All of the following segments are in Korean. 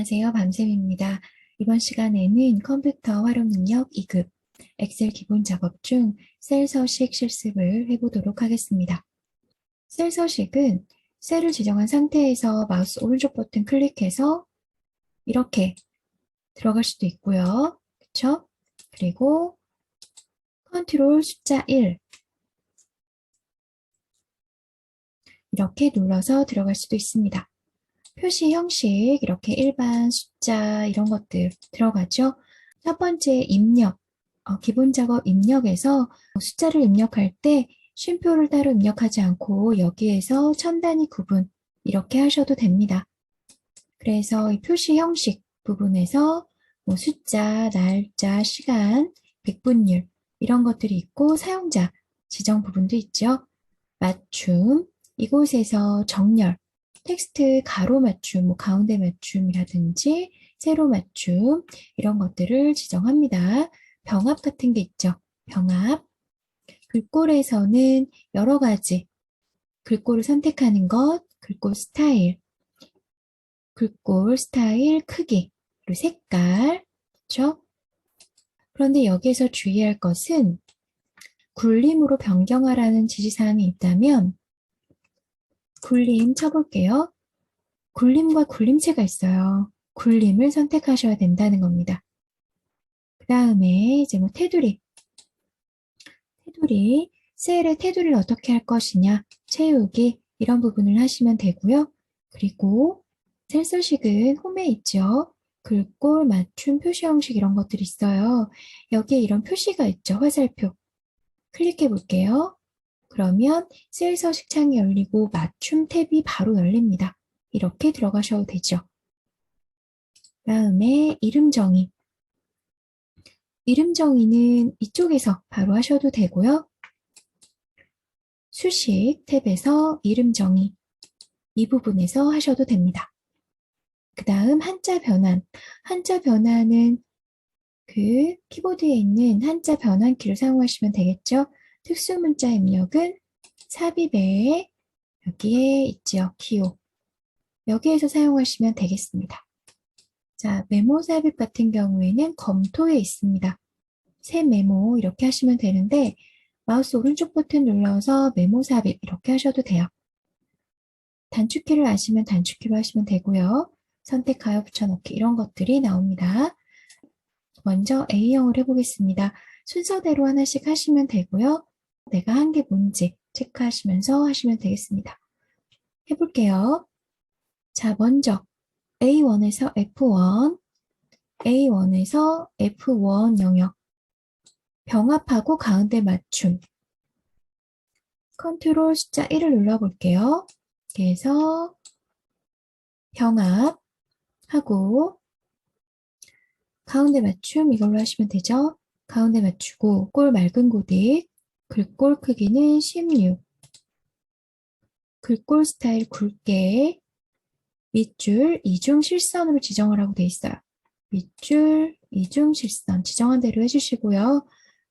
안녕하세요. 밤쌤입니다. 이번 시간에는 컴퓨터 활용 능력 2급, 엑셀 기본 작업 중 셀 서식 실습을 해보도록 하겠습니다. 셀 서식은 셀을 지정한 상태에서 마우스 오른쪽 버튼 클릭해서 이렇게 들어갈 수도 있고요. 그쵸? 그리고 컨트롤 숫자 1 이렇게 눌러서 들어갈 수도 있습니다. 표시 형식, 이렇게 일반 숫자 이런 것들 들어가죠. 첫 번째 입력, 기본 작업 입력에서 숫자를 입력할 때 쉼표를 따로 입력하지 않고 여기에서 천 단위 구분 이렇게 하셔도 됩니다. 그래서 이 표시 형식 부분에서 뭐 숫자, 날짜, 시간, 백분율 이런 것들이 있고 사용자 지정 부분도 있죠. 맞춤, 이곳에서 정렬, 텍스트 가로 맞춤, 뭐 가운데 맞춤이라든지 세로 맞춤 이런 것들을 지정합니다. 병합 같은 게 있죠. 병합. 글꼴에서는 여러 가지 글꼴을 선택하는 것, 글꼴 스타일, 크기, 그리고 색깔, 그렇죠? 그런데 여기에서 주의할 것은 굴림으로 변경하라는 지시사항이 있다면 굴림 쳐볼게요. 굴림과 굴림체가 있어요. 굴림을 선택하셔야 된다는 겁니다. 그 다음에 이제 뭐 테두리, 셀의 테두리를 어떻게 할 것이냐, 채우기 이런 부분을 하시면 되고요. 그리고 셀 서식은 홈에 있죠. 글꼴, 맞춤, 표시 형식 이런 것들이 있어요. 여기에 이런 표시가 있죠. 화살표. 클릭해 볼게요. 그러면 셀 서식 창이 열리고 맞춤 탭이 바로 열립니다. 이렇게 들어가셔도 되죠. 다음에 이름 정의. 이름 정의는 이쪽에서 바로 하셔도 되고요. 수식 탭에서 이름 정의 이 부분에서 하셔도 됩니다. 그 다음 한자 변환. 한자 변환은 그 키보드에 있는 한자 변환키를 사용하시면 되겠죠. 특수문자 입력은 삽입에 여기에 있죠. 기호. 여기에서 사용하시면 되겠습니다. 자, 메모 삽입 같은 경우에는 검토에 있습니다. 새 메모 이렇게 하시면 되는데 마우스 오른쪽 버튼 눌러서 메모 삽입 이렇게 하셔도 돼요. 단축키를 아시면 단축키로 하시면 되고요. 선택하여 붙여넣기 이런 것들이 나옵니다. 먼저 A형을 해보겠습니다. 순서대로 하나씩 하시면 되고요. 내가 한 게 뭔지 체크하시면서 하시면 되겠습니다. 해볼게요. 자, 먼저 A1에서 F1, A1에서 F1 영역 병합하고 가운데 맞춤 컨트롤 숫자 1을 눌러볼게요. 그래서 병합하고 가운데 맞춤 이걸로 하시면 되죠. 가운데 맞추고 꼴 맑은 고딕 글꼴 크기는 16 글꼴 스타일 굵게 밑줄 이중 실선으로 지정을 하고 돼 있어요. 밑줄 이중 실선 지정한 대로 해주시고요.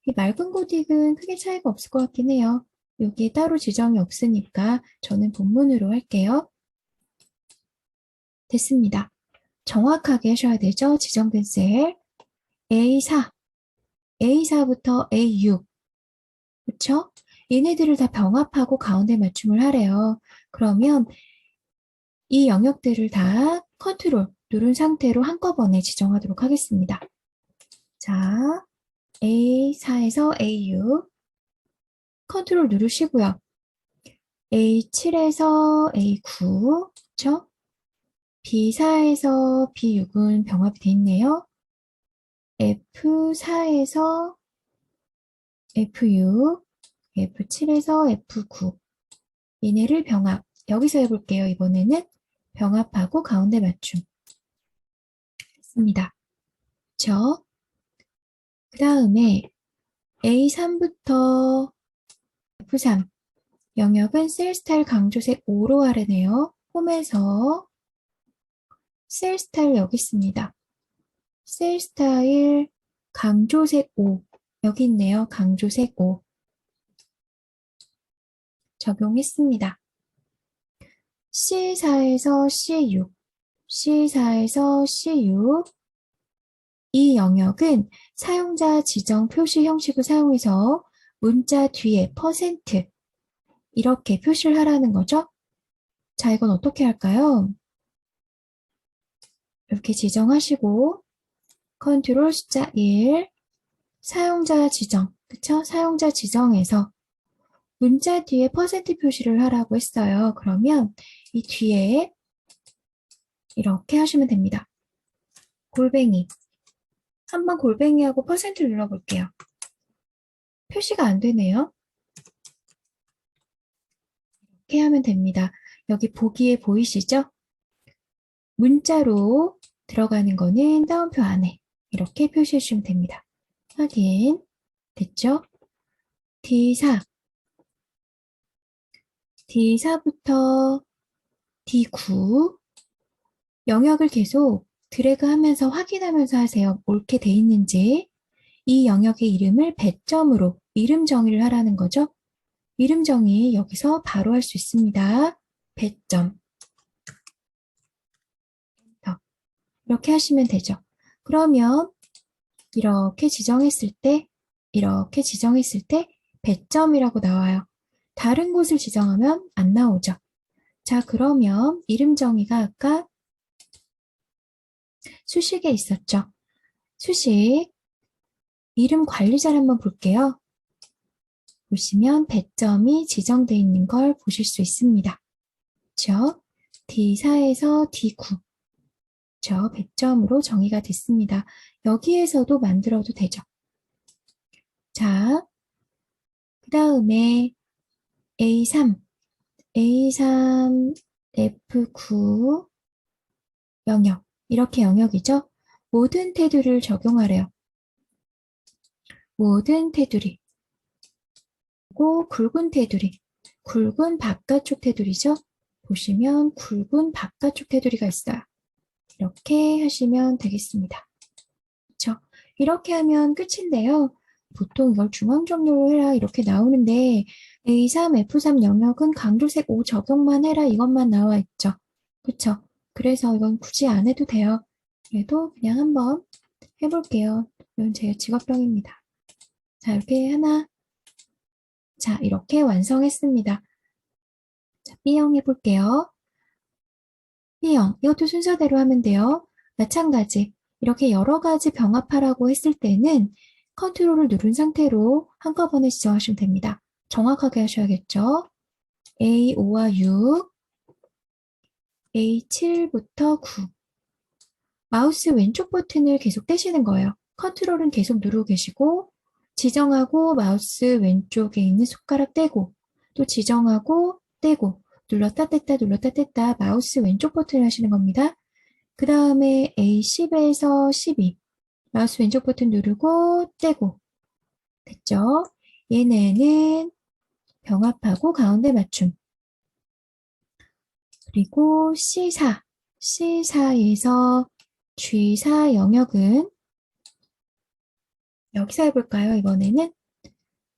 이 맑은 고딕은 크게 차이가 없을 것 같긴 해요. 여기에 따로 지정이 없으니까 저는 본문으로 할게요. 됐습니다. 정확하게 하셔야 되죠. 지정된 셀 A4, A4부터 A6 그쵸? 얘네들을 다 병합하고 가운데 맞춤을 하래요. 그러면 이 영역들을 다 컨트롤 누른 상태로 한꺼번에 지정하도록 하겠습니다. 자, A4에서 A6 컨트롤 누르시고요. A7에서 A9 그쵸? B4에서 B6은 병합이 돼 있네요. F4에서 F6, F7에서 F9 얘네를 병합 여기서 해볼게요. 이번에는 병합하고 가운데 맞춤 했습니다. 그쵸? 그 다음에 A3부터 F3 영역은 셀 스타일 강조색 5로 하래네요. 홈에서 셀 스타일 여기 있습니다. 셀 스타일 강조색 5 여기 있네요. 강조색 5 적용했습니다. C4에서 C6 C4에서 C6 이 영역은 사용자 지정 표시 형식을 사용해서 문자 뒤에 퍼센트 이렇게 표시를 하라는 거죠. 자, 이건 어떻게 할까요? 이렇게 지정하시고 컨트롤 숫자 1 사용자 지정, 그쵸? 사용자 지정에서 문자 뒤에 퍼센트 표시를 하라고 했어요. 그러면 이 뒤에 이렇게 하시면 됩니다. 골뱅이. 한번 골뱅이하고 퍼센트 눌러볼게요. 표시가 안 되네요. 이렇게 하면 됩니다. 여기 보기에 보이시죠? 문자로 들어가는 거는 따옴표 안에 이렇게 표시해 주시면 됩니다. 확인. 됐죠? D4. D4부터 D9 영역을 계속 드래그 하면서 확인하면서 하세요. 옳게 돼 있는지. 이 영역의 이름을 배점으로 이름 정의를 하라는 거죠. 이름 정의 여기서 바로 할 수 있습니다. 배점. 이렇게 하시면 되죠. 그러면 이렇게 지정했을 때 배점이라고 나와요. 다른 곳을 지정하면 안 나오죠. 자, 그러면 이름 정의가 아까 수식에 있었죠. 수식 이름 관리자를 한번 볼게요. 보시면 배점이 지정되어 있는 걸 보실 수 있습니다. 그렇죠? D4에서 D9 저 배점으로 정의가 됐습니다. 여기에서도 만들어도 되죠. 자, 그 다음에 A3, F9 영역 이렇게 영역이죠. 모든 테두리를 적용하래요. 모든 테두리 그리고 굵은 테두리 굵은 바깥쪽 테두리죠. 보시면 굵은 바깥쪽 테두리가 있어요. 이렇게 하시면 되겠습니다. 그렇죠? 이렇게 하면 끝인데요. 보통 이걸 중앙 정렬로 해라 이렇게 나오는데 A3, F3 영역은 강조색 5 적용만 해라 이것만 나와 있죠. 그렇죠? 그래서 이건 굳이 안 해도 돼요. 그래도 그냥 한번 해볼게요. 이건 제 직업병입니다. 자, 이렇게 하나. 자, 이렇게 완성했습니다. 자, B형 해볼게요. B형, 이것도 순서대로 하면 돼요. 마찬가지, 이렇게 여러 가지 병합하라고 했을 때는 컨트롤을 누른 상태로 한꺼번에 지정하시면 됩니다. 정확하게 하셔야겠죠. A5와 6, A7부터 9. 마우스 왼쪽 버튼을 계속 떼시는 거예요. 컨트롤은 계속 누르고 계시고 지정하고 마우스 왼쪽에 있는 손가락 떼고 또 지정하고 떼고 눌렀다 뗐다 마우스 왼쪽 버튼을 하시는 겁니다. 그 다음에 A10에서 12 마우스 왼쪽 버튼 누르고 떼고 됐죠? 얘네는 병합하고 가운데 맞춤 그리고 C4에서 G4 영역은 여기서 해볼까요? 이번에는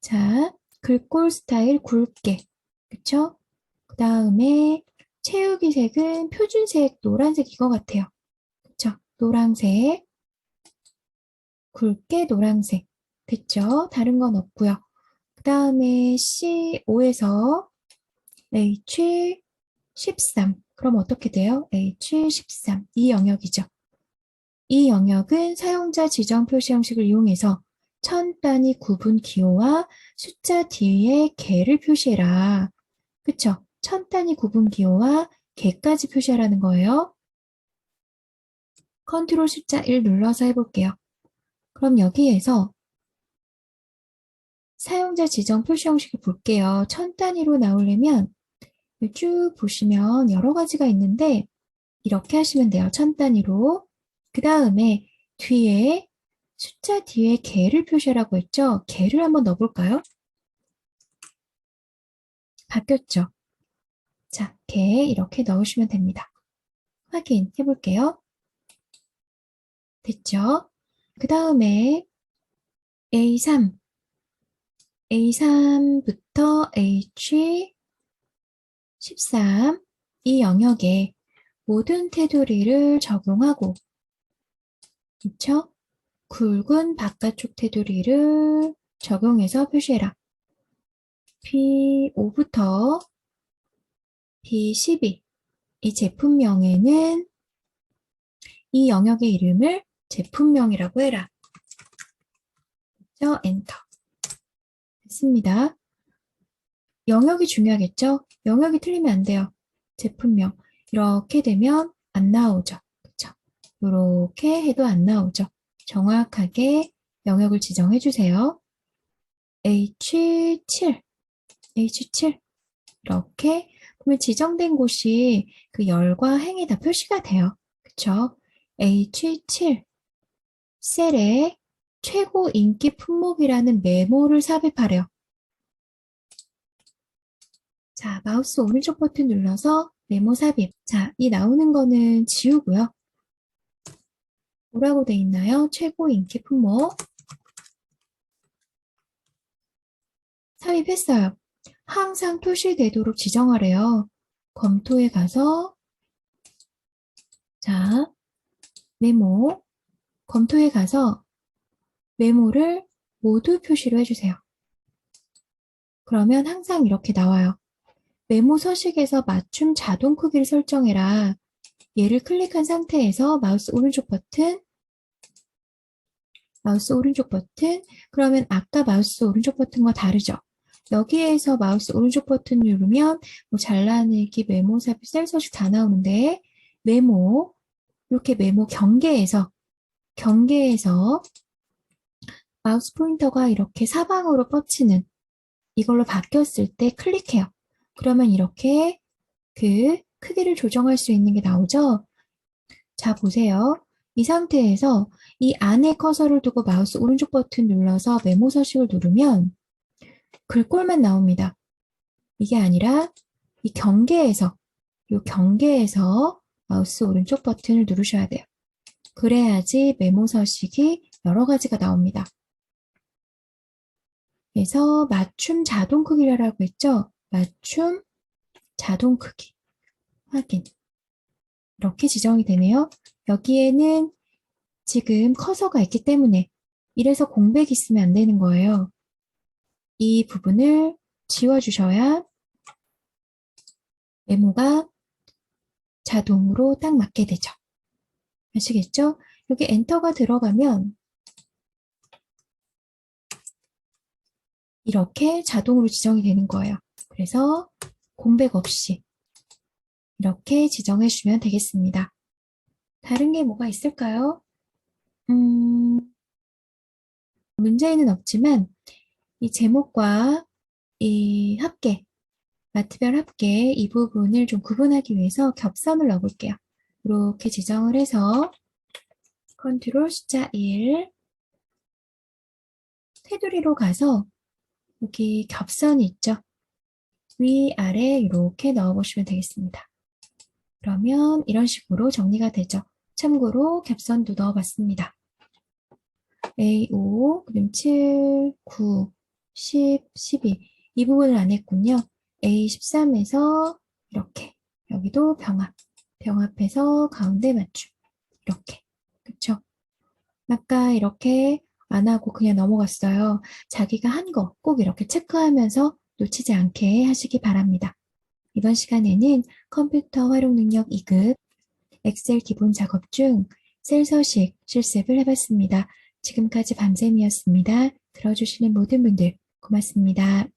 자 글꼴 스타일 굵게 그쵸? 그 다음에 채우기 색은 표준색 노란색 이거 같아요. 그쵸? 노란색 굵게 노란색 됐죠? 다른 건 없고요. 그 다음에 C5에서 H13 그럼 어떻게 돼요? H13 이 영역이죠. 이 영역은 사용자 지정 표시 형식을 이용해서 천 단위 구분 기호와 숫자 뒤에 개를 표시해라. 그쵸? 천 단위 구분 기호와 개까지 표시하라는 거예요. 컨트롤 숫자 1 눌러서 해볼게요. 그럼 여기에서 사용자 지정 표시 형식을 볼게요. 천 단위로 나오려면 쭉 보시면 여러 가지가 있는데 이렇게 하시면 돼요. 천 단위로. 그 다음에 뒤에 숫자 뒤에 개를 표시하라고 했죠? 개를 한번 넣어볼까요? 바뀌었죠? 자, 개 이렇게 넣으시면 됩니다. 확인해 볼게요. 됐죠? 그 다음에 A3부터 H13 이 영역에 모든 테두리를 적용하고, 그쵸? 굵은 바깥쪽 테두리를 적용해서 표시해라. P5부터 P12. 이 제품명에는 이 영역의 이름을 제품명이라고 해라. 그쵸? 엔터. 됐습니다. 영역이 중요하겠죠? 영역이 틀리면 안 돼요. 제품명. 이렇게 되면 안 나오죠. 그쵸? 이렇게 해도 안 나오죠. 정확하게 영역을 지정해 주세요. H7. H7. 이렇게 보면 지정된 곳이 그 열과 행이 다 표시가 돼요. 그쵸? H7. 셀에 최고 인기 품목이라는 메모를 삽입하래요. 자, 마우스 오른쪽 버튼 눌러서 메모 삽입. 자, 이 나오는 거는 지우고요. 뭐라고 돼 있나요? 최고 인기 품목. 삽입했어요. 항상 표시되도록 지정하래요. 검토에 가서 자, 메모. 검토에 가서 메모를 모두 표시로 해주세요. 그러면 항상 이렇게 나와요. 메모 서식에서 맞춤 자동 크기를 설정해라. 얘를 클릭한 상태에서 마우스 오른쪽 버튼, 그러면 아까 마우스 오른쪽 버튼과 다르죠? 여기에서 마우스 오른쪽 버튼 누르면 뭐 잘라내기, 메모 삽입, 셀 서식 다 나오는데 메모, 이렇게 메모 경계에서 마우스 포인터가 이렇게 사방으로 뻗치는 이걸로 바뀌었을 때 클릭해요. 그러면 이렇게 그 크기를 조정할 수 있는 게 나오죠? 자, 보세요. 이 상태에서 이 안에 커서를 두고 마우스 오른쪽 버튼 눌러서 메모 서식을 누르면 글꼴만 나옵니다. 이게 아니라 이 경계에서 마우스 오른쪽 버튼을 누르셔야 돼요. 그래야지 메모 서식이 여러 가지가 나옵니다. 그래서 맞춤 자동 크기라고 했죠? 맞춤 자동 크기 확인. 이렇게 지정이 되네요. 여기에는 지금 커서가 있기 때문에 이래서 공백이 있으면 안 되는 거예요. 이 부분을 지워주셔야 메모가 자동으로 딱 맞게 되죠. 아시겠죠? 여기 엔터가 들어가면 이렇게 자동으로 지정이 되는 거예요. 그래서 공백 없이 이렇게 지정해 주면 되겠습니다. 다른 게 뭐가 있을까요? 문제는 없지만 이 제목과 이 합계, 마트별 합계 이 부분을 좀 구분하기 위해서 겹선을 넣어볼게요. 이렇게 지정을 해서 컨트롤 숫자 1 테두리로 가서 여기 겹선이 있죠. 위아래 이렇게 넣어보시면 되겠습니다. 그러면 이런 식으로 정리가 되죠. 참고로 겹선도 넣어봤습니다. A5, 그럼 7, 9, 10, 12. 이 부분을 안 했군요. A13에서 이렇게. 여기도 병합해서 가운데 맞춤. 이렇게. 그쵸? 아까 이렇게 안 하고 그냥 넘어갔어요. 자기가 한 거 꼭 이렇게 체크하면서 놓치지 않게 하시기 바랍니다. 이번 시간에는 컴퓨터 활용 능력 2급 엑셀 기본 작업 중 셀 서식 실습을 해봤습니다. 지금까지 밤샘이었습니다. 들어주시는 모든 분들 고맙습니다.